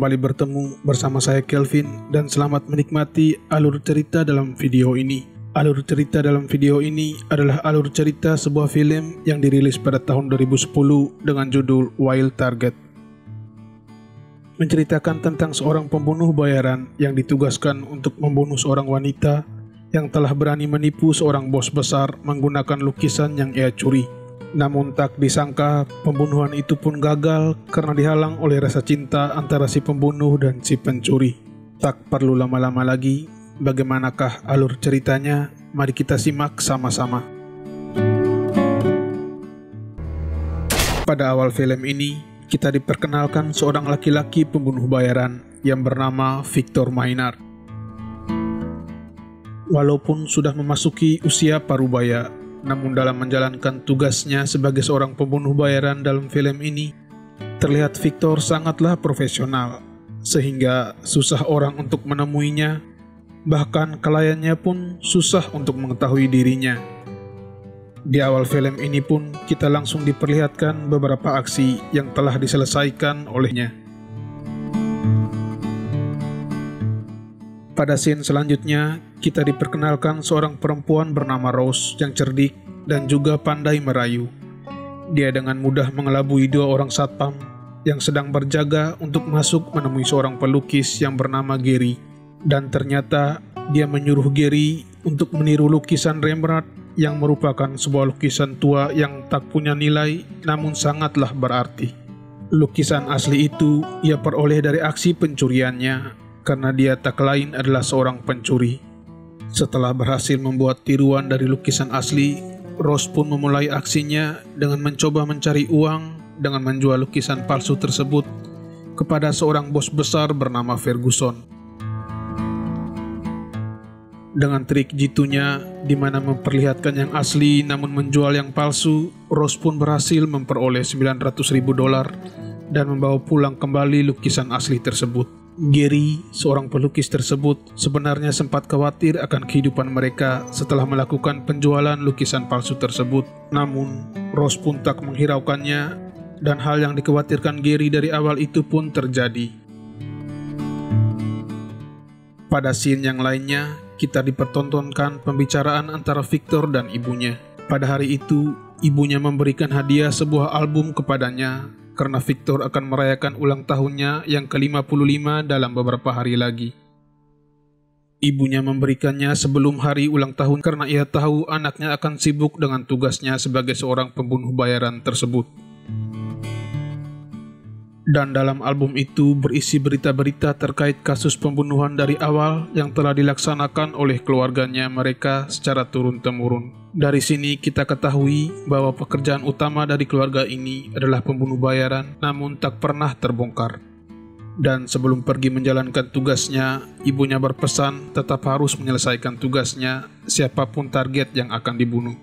kembali bertemu bersama saya Kelvin dan selamat menikmati alur cerita dalam video ini. Alur cerita dalam video ini adalah alur cerita sebuah film yang dirilis pada tahun 2010 dengan judul Wild Target. Menceritakan tentang seorang pembunuh bayaran yang ditugaskan untuk membunuh seorang wanita yang telah berani menipu seorang bos besar menggunakan lukisan yang ia curi. Namun tak disangka pembunuhan itu pun gagal karena dihalang oleh rasa cinta antara si pembunuh dan si pencuri. Tak perlu lama-lama lagi, bagaimanakah alur ceritanya? Mari kita simak sama-sama. Pada awal film ini, kita diperkenalkan seorang laki-laki pembunuh bayaran yang bernama Victor Maynard. Walaupun sudah memasuki usia parubaya, namun dalam menjalankan tugasnya sebagai seorang pembunuh bayaran dalam film ini, terlihat Victor sangatlah profesional, sehingga susah orang untuk menemuinya, bahkan kliennya pun susah untuk mengetahui dirinya. Di awal film ini pun kita langsung diperlihatkan beberapa aksi yang telah diselesaikan olehnya. Pada scene selanjutnya, kita diperkenalkan seorang perempuan bernama Rose yang cerdik dan juga pandai merayu. Dia dengan mudah mengelabui dua orang satpam yang sedang berjaga untuk masuk menemui seorang pelukis yang bernama Gary. Dan ternyata dia menyuruh Gary untuk meniru lukisan Rembrandt yang merupakan sebuah lukisan tua yang tak punya nilai namun sangatlah berarti. Lukisan asli itu ia peroleh dari aksi pencuriannya karena dia tak lain adalah seorang pencuri. Setelah berhasil membuat tiruan dari lukisan asli, Rose pun memulai aksinya dengan mencoba mencari uang dengan menjual lukisan palsu tersebut kepada seorang bos besar bernama Ferguson. Dengan trik jitunya, di mana memperlihatkan yang asli namun menjual yang palsu, Rose pun berhasil memperoleh $900.000 dan membawa pulang kembali lukisan asli tersebut. Gary, seorang pelukis tersebut, sebenarnya sempat khawatir akan kehidupan mereka setelah melakukan penjualan lukisan palsu tersebut. Namun, Rose pun tak menghiraukannya dan hal yang dikhawatirkan Gary dari awal itu pun terjadi. Pada scene yang lainnya, kita dipertontonkan pembicaraan antara Victor dan ibunya. Pada hari itu, ibunya memberikan hadiah sebuah album kepadanya karena Victor akan merayakan ulang tahunnya yang ke-55 dalam beberapa hari lagi. Ibunya memberikannya sebelum hari ulang tahun karena ia tahu anaknya akan sibuk dengan tugasnya sebagai seorang pembunuh bayaran tersebut. Dan dalam album itu berisi berita-berita terkait kasus pembunuhan dari awal yang telah dilaksanakan oleh keluarganya mereka secara turun-temurun. Dari sini kita ketahui bahwa pekerjaan utama dari keluarga ini adalah pembunuh bayaran, namun tak pernah terbongkar. Dan sebelum pergi menjalankan tugasnya, ibunya berpesan tetap harus menyelesaikan tugasnya, siapapun target yang akan dibunuh.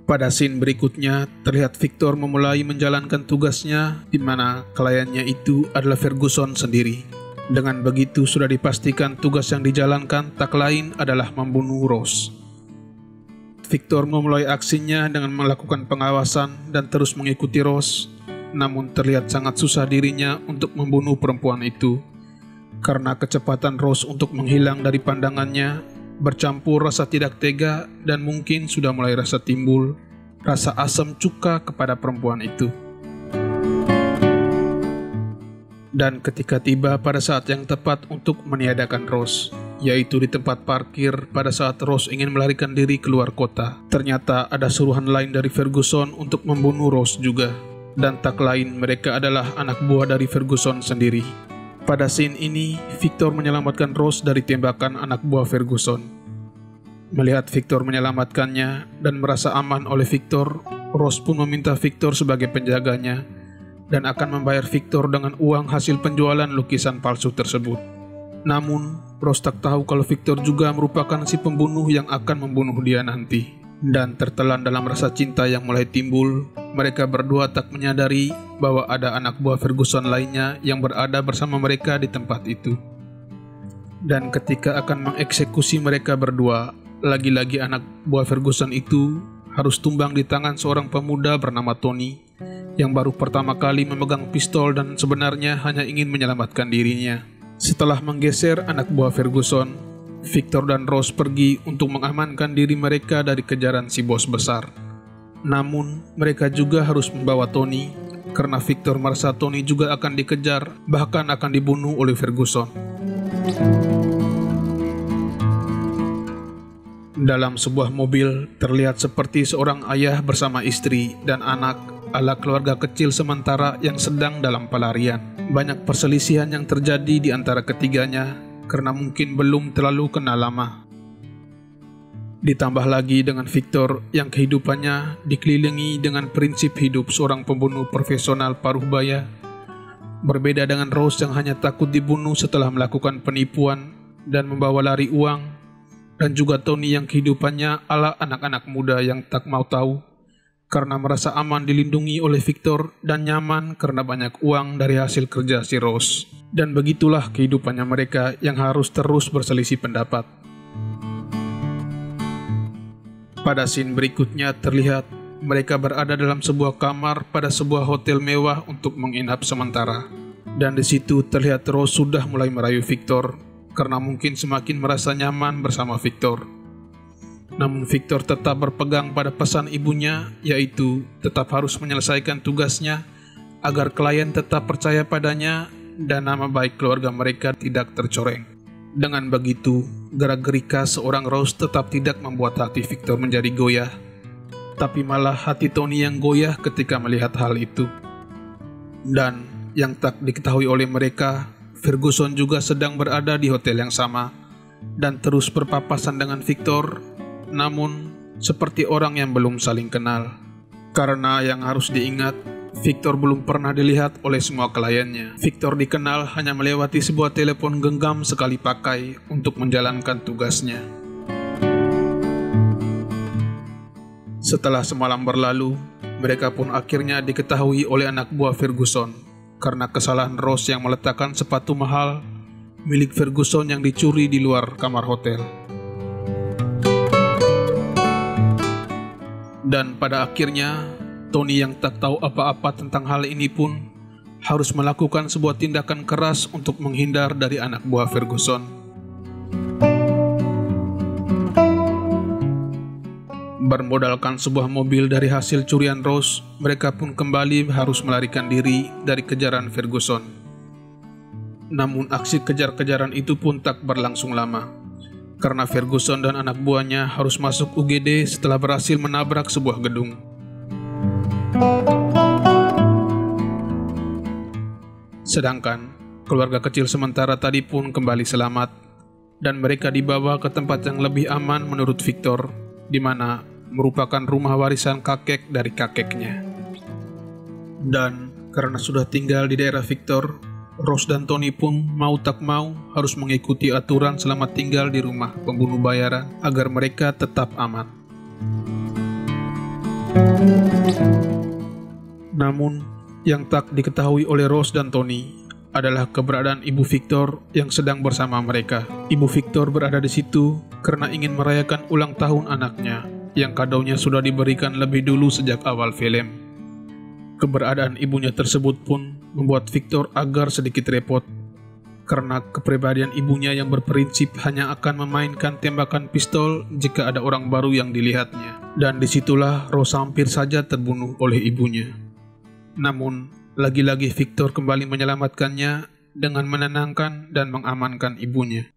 Pada scene berikutnya, terlihat Victor memulai menjalankan tugasnya, di mana kliennya itu adalah Ferguson sendiri. Dengan begitu, sudah dipastikan tugas yang dijalankan tak lain adalah membunuh Rose. Victor memulai aksinya dengan melakukan pengawasan dan terus mengikuti Rose, namun terlihat sangat susah dirinya untuk membunuh perempuan itu. Karena kecepatan Rose untuk menghilang dari pandangannya, bercampur rasa tidak tega dan mungkin sudah mulai rasa timbul rasa asam cuka kepada perempuan itu. Dan ketika tiba pada saat yang tepat untuk meniadakan Rose, yaitu di tempat parkir pada saat Rose ingin melarikan diri keluar kota, ternyata ada suruhan lain dari Ferguson untuk membunuh Rose juga, dan tak lain mereka adalah anak buah dari Ferguson sendiri. Pada scene ini, Victor menyelamatkan Rose dari tembakan anak buah Ferguson. Melihat Victor menyelamatkannya dan merasa aman oleh Victor, Rose pun meminta Victor sebagai penjaganya dan akan membayar Victor dengan uang hasil penjualan lukisan palsu tersebut. Namun, Rose tak tahu kalau Victor juga merupakan si pembunuh yang akan membunuh dia nanti. Dan tertelan dalam rasa cinta yang mulai timbul, mereka berdua tak menyadari bahwa ada anak buah Ferguson lainnya yang berada bersama mereka di tempat itu. Dan ketika akan mengeksekusi mereka berdua, lagi-lagi anak buah Ferguson itu harus tumbang di tangan seorang pemuda bernama Tony yang baru pertama kali memegang pistol dan sebenarnya hanya ingin menyelamatkan dirinya. Setelah menggeser anak buah Ferguson, Victor dan Rose pergi untuk mengamankan diri mereka dari kejaran si bos besar. Namun, mereka juga harus membawa Tony, karena Victor merasa Tony juga akan dikejar, bahkan akan dibunuh oleh Ferguson. Dalam sebuah mobil, terlihat seperti seorang ayah bersama istri dan anak ala keluarga kecil sementara yang sedang dalam pelarian. Banyak perselisihan yang terjadi di antara ketiganya karena mungkin belum terlalu kenal lama. Ditambah lagi dengan Victor yang kehidupannya dikelilingi dengan prinsip hidup seorang pembunuh profesional paruh baya. Berbeda dengan Rose yang hanya takut dibunuh setelah melakukan penipuan dan membawa lari uang, dan juga Tony yang kehidupannya ala anak-anak muda yang tak mau tahu karena merasa aman dilindungi oleh Victor dan nyaman karena banyak uang dari hasil kerja si Rose. Dan begitulah kehidupannya mereka yang harus terus berselisih pendapat. Pada scene berikutnya terlihat mereka berada dalam sebuah kamar pada sebuah hotel mewah untuk menginap sementara. Dan di situ terlihat Rose sudah mulai merayu Victor karena mungkin semakin merasa nyaman bersama Victor. Namun Victor tetap berpegang pada pesan ibunya, yaitu tetap harus menyelesaikan tugasnya agar klien tetap percaya padanya dan nama baik keluarga mereka tidak tercoreng. Dengan begitu, gerak-gerika seorang Rose tetap tidak membuat hati Victor menjadi goyah, tapi malah hati Tony yang goyah ketika melihat hal itu. Dan yang tak diketahui oleh mereka, Ferguson juga sedang berada di hotel yang sama dan terus berpapasan dengan Victor, namun seperti orang yang belum saling kenal. Karena yang harus diingat, Victor belum pernah dilihat oleh semua kliennya. Victor dikenal hanya melewati sebuah telepon genggam sekali pakai untuk menjalankan tugasnya. Setelah semalam berlalu, mereka pun akhirnya diketahui oleh anak buah Ferguson karena kesalahan Rose yang meletakkan sepatu mahal milik Ferguson yang dicuri di luar kamar hotel. Dan pada akhirnya, Tony yang tak tahu apa-apa tentang hal ini pun harus melakukan sebuah tindakan keras untuk menghindar dari anak buah Ferguson. Bermodalkan sebuah mobil dari hasil curian Rose, mereka pun kembali harus melarikan diri dari kejaran Ferguson. Namun aksi kejar-kejaran itu pun tak berlangsung lama, karena Ferguson dan anak buahnya harus masuk UGD setelah berhasil menabrak sebuah gedung. Sedangkan keluarga kecil sementara tadi pun kembali selamat, dan mereka dibawa ke tempat yang lebih aman menurut Victor, di mana merupakan rumah warisan kakek dari kakeknya. Dan karena sudah tinggal di daerah Victor, Rose dan Tony pun mau tak mau harus mengikuti aturan selama tinggal di rumah pembunuh bayaran agar mereka tetap aman. Namun, yang tak diketahui oleh Rose dan Tony adalah keberadaan ibu Victor yang sedang bersama mereka. Ibu Victor berada di situ karena ingin merayakan ulang tahun anaknya yang kadonya sudah diberikan lebih dulu sejak awal film. Keberadaan ibunya tersebut pun membuat Victor agar sedikit repot, karena kepribadian ibunya yang berprinsip hanya akan memainkan tembakan pistol jika ada orang baru yang dilihatnya. Dan disitulah Rose hampir saja terbunuh oleh ibunya. Namun, lagi-lagi Victor kembali menyelamatkannya dengan menenangkan dan mengamankan ibunya.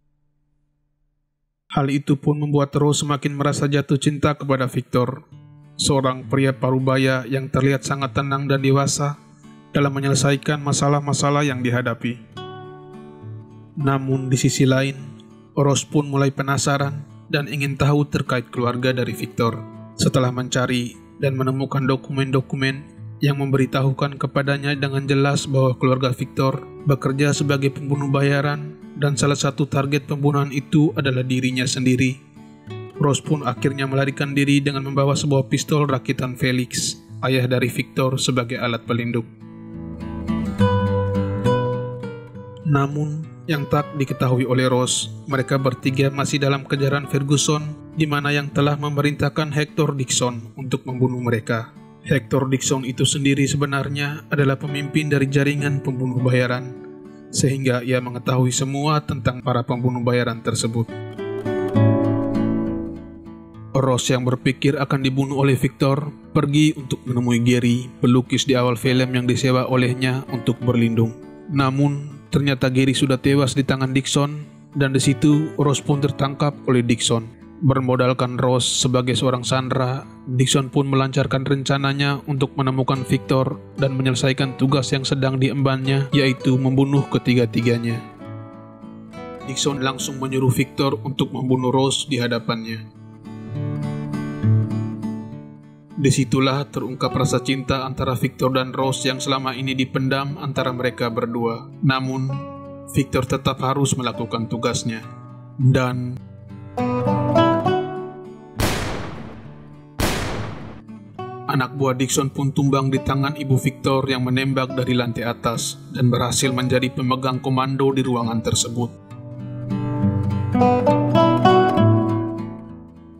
Hal itu pun membuat Rose semakin merasa jatuh cinta kepada Victor, seorang pria parubaya yang terlihat sangat tenang dan dewasa dalam menyelesaikan masalah-masalah yang dihadapi. Namun di sisi lain, Rose pun mulai penasaran dan ingin tahu terkait keluarga dari Victor. Setelah mencari dan menemukan dokumen-dokumen yang memberitahukan kepadanya dengan jelas bahwa keluarga Victor bekerja sebagai pembunuh bayaran dan salah satu target pembunuhan itu adalah dirinya sendiri, Rose pun akhirnya melarikan diri dengan membawa sebuah pistol rakitan Felix, ayah dari Victor, sebagai alat pelindung. Namun, yang tak diketahui oleh Rose, mereka bertiga masih dalam kejaran Ferguson, di mana yang telah memerintahkan Hector Dixon untuk membunuh mereka. Hector Dixon itu sendiri sebenarnya adalah pemimpin dari jaringan pembunuh bayaran, sehingga ia mengetahui semua tentang para pembunuh bayaran tersebut. Ross yang berpikir akan dibunuh oleh Victor pergi untuk menemui Gary, pelukis di awal film yang disewa olehnya untuk berlindung. Namun, ternyata Gary sudah tewas di tangan Dixon, dan di situ Ross pun tertangkap oleh Dixon. Bermodalkan Ross sebagai seorang sandera, Dixon pun melancarkan rencananya untuk menemukan Victor dan menyelesaikan tugas yang sedang diembannya, yaitu membunuh ketiga-tiganya. Dixon langsung menyuruh Victor untuk membunuh Ross di hadapannya. Disitulah terungkap rasa cinta antara Victor dan Ross yang selama ini dipendam antara mereka berdua. Namun, Victor tetap harus melakukan tugasnya. Dan anak buah Dixon pun tumbang di tangan ibu Victor yang menembak dari lantai atas dan berhasil menjadi pemegang komando di ruangan tersebut.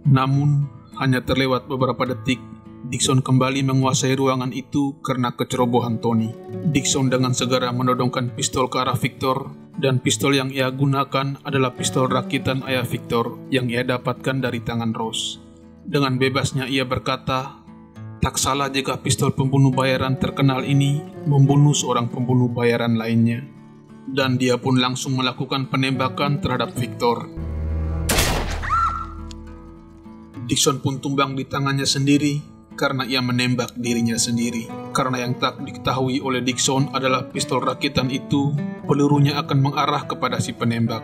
Namun, hanya terlewat beberapa detik, Dixon kembali menguasai ruangan itu karena kecerobohan Tony. Dixon dengan segera menodongkan pistol ke arah Victor, dan pistol yang ia gunakan adalah pistol rakitan ayah Victor yang ia dapatkan dari tangan Ross. Dengan bebasnya ia berkata, tak salah jika pistol pembunuh bayaran terkenal ini membunuh seorang pembunuh bayaran lainnya. Dan dia pun langsung melakukan penembakan terhadap Victor. Dixon pun tumbang di tangannya sendiri karena ia menembak dirinya sendiri. Karena yang tak diketahui oleh Dixon adalah pistol rakitan itu, pelurunya akan mengarah kepada si penembak.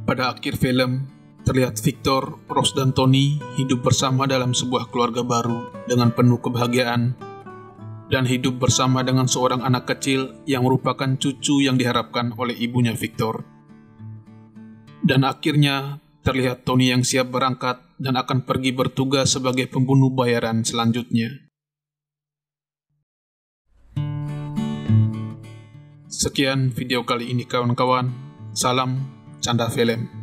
Pada akhir film, terlihat Victor, Ross, dan Tony hidup bersama dalam sebuah keluarga baru dengan penuh kebahagiaan dan hidup bersama dengan seorang anak kecil yang merupakan cucu yang diharapkan oleh ibunya Victor. Dan akhirnya terlihat Tony yang siap berangkat dan akan pergi bertugas sebagai pembunuh bayaran selanjutnya. Sekian video kali ini kawan-kawan. Salam canda film.